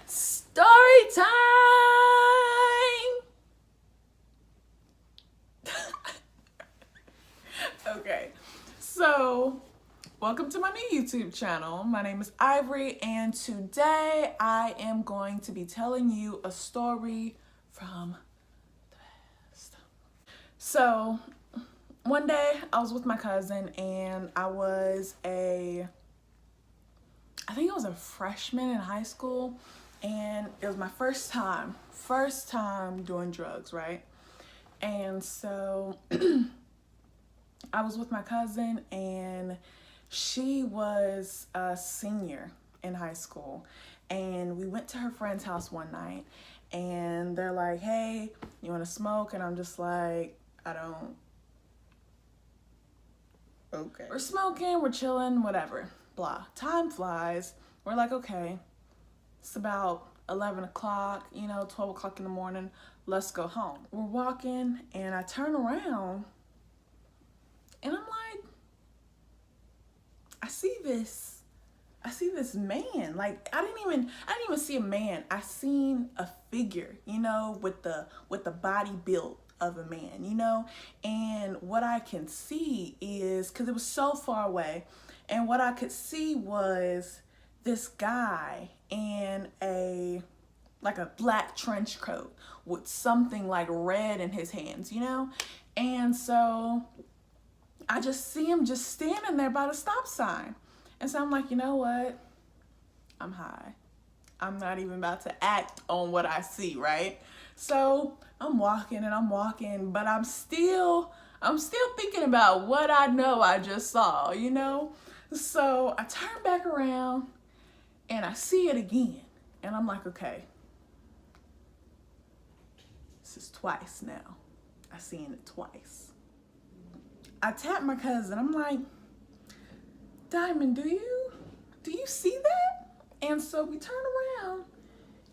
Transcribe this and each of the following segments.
Story time! Okay, so welcome to my new YouTube channel. My name is Ivory, and today I am going to be telling you a story from the past. So, one day I was with my cousin, and I think I was a freshman in high school, and it was my first time doing drugs, right? And so I was with my cousin, and she was a senior in high school, and we went to her friend's house one night, and they're like, hey, you want to smoke? And I'm just like, I don't. Okay. We're smoking, we're chilling, whatever, blah. Time flies. We're like, okay, it's about 11 o'clock, 12 o'clock in the morning. Let's go home. We're walking, and I turn around, and I'm like, I see this man. Like, I didn't even see a man. I seen a figure, with the body built of a man, and what I can see is, because it was so far away, and what I could see was this guy in a black trench coat with something like red in his hands, and so I just see him just standing there by the stop sign. And so I'm like, you know what? I'm high. I'm not even about to act on what I see, right? So I'm walking, but I'm still thinking about what I know I just saw, So I turn back around and I see it again. And I'm like, okay, this is twice now. I seen it twice. I tap my cousin. I'm like, Diamond, do you see that? And so we turn around,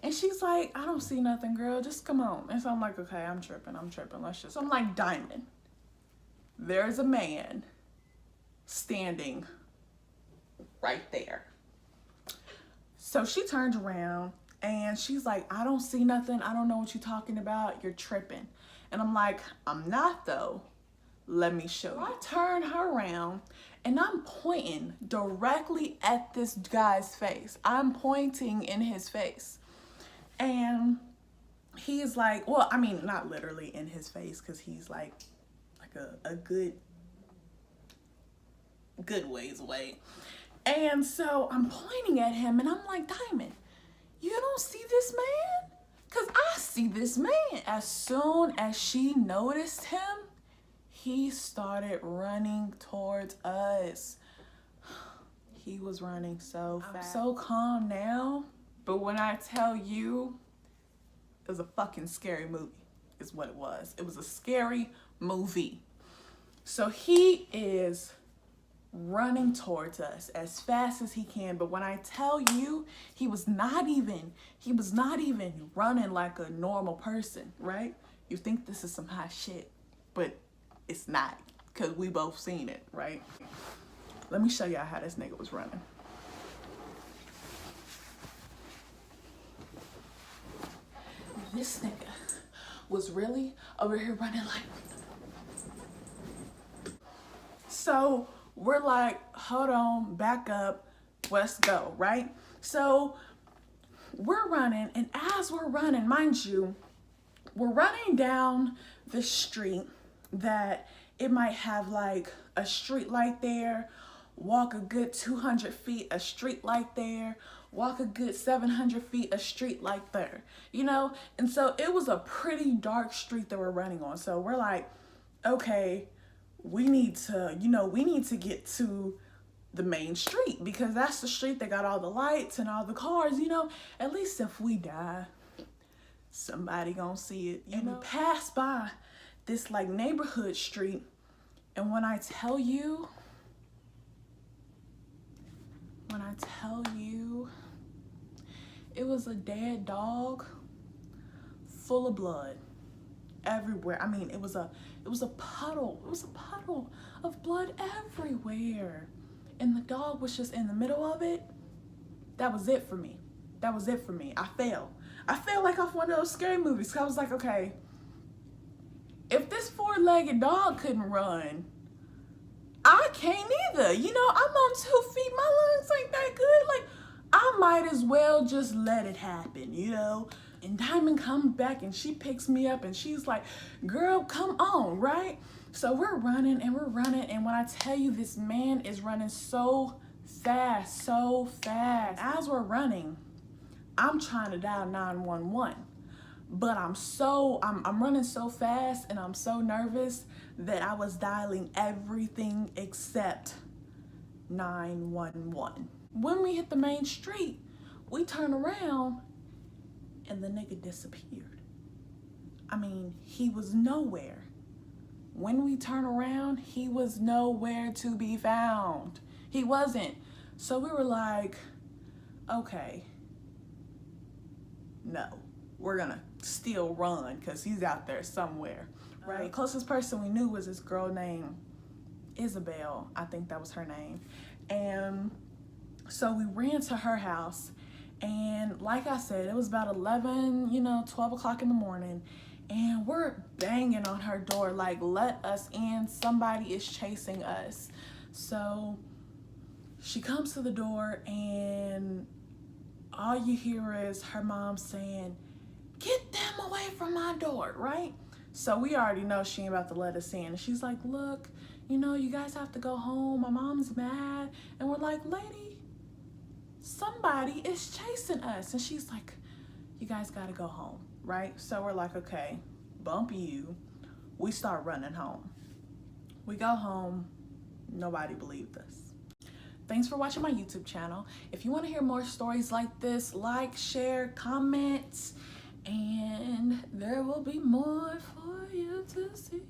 and she's like, I don't see nothing, girl. Just come on. And so I'm like, okay, I'm tripping. So I'm like, Diamond, there's a man standing right there. So she turns around, and she's like, I don't see nothing. I don't know what you're talking about. You're tripping. And I'm like, I'm not, though. Let me show you. I turn her around, and I'm pointing directly at this guy's face. I'm pointing in his face. And he's like, well, I mean, not literally in his face, because he's like a good ways away. And so I'm pointing at him, and I'm like, Diamond, you don't see this man? Because I see this man. As soon as she noticed him, he started running towards us. He was running so fast. I'm so calm now, but when I tell you, it was a fucking scary movie, is what it was. It was a scary movie. So he is running towards us as fast as he can, but when I tell you, he was not even running like a normal person, right? You think this is some hot shit, but it's not, because we both seen it, right? Let me show y'all how this nigga was running. This nigga was really over here running like. So we're like, hold on, back up, let's go, right? So we're running, and as we're running, mind you, we're running down the street that it might have like a street light there, walk a good 200 feet, a street light there, walk a good 700 feet, a street light there, And so it was a pretty dark street that we're running on. So we're like, okay, we need to get to the main street, because that's the street that got all the lights and all the cars, At least if we die, somebody gonna see it, And we pass by this like neighborhood street, and when I tell you, it was a dead dog full of blood everywhere. I mean, it was a puddle of blood everywhere, and the dog was just in the middle of it. That was it for me. That was it for me. I fell. I fell like off one of those scary movies. I was like, okay, if this four-legged dog couldn't run, I can't either. You know, I'm on 2 feet. My lungs ain't that good. Like, I might as well just let it happen, you know? And Diamond comes back and she picks me up and she's like, girl, come on, right? So we're running. And when I tell you, this man is running so fast. As we're running, I'm trying to dial 911. But I'm running so fast and I'm so nervous that I was dialing everything except 911. When we hit the main street, we turn around and the nigga disappeared. I mean, he was nowhere. When we turn around, he was nowhere to be found. He wasn't. So we were like, okay, no, we're gonna still run because he's out there somewhere, right? Closest person we knew was this girl named Isabel. I think that was her name. And so we ran to her house, and like I said, it was about 11, 12 o'clock in the morning, and we're banging on her door like, let us in, somebody is chasing us. So she comes to the door, and all you hear is her mom saying, get them away from my door, right? So we already know she ain't about to let us in. And she's like, look, you guys have to go home. My mom's mad. And we're like, lady, somebody is chasing us. And she's like, you guys gotta go home, right? So we're like, okay, bump you. We start running home. We go home. Nobody believed us. Thanks for watching my YouTube channel. If you want to hear more stories like this, like, share, comment, and there will be more for you to see.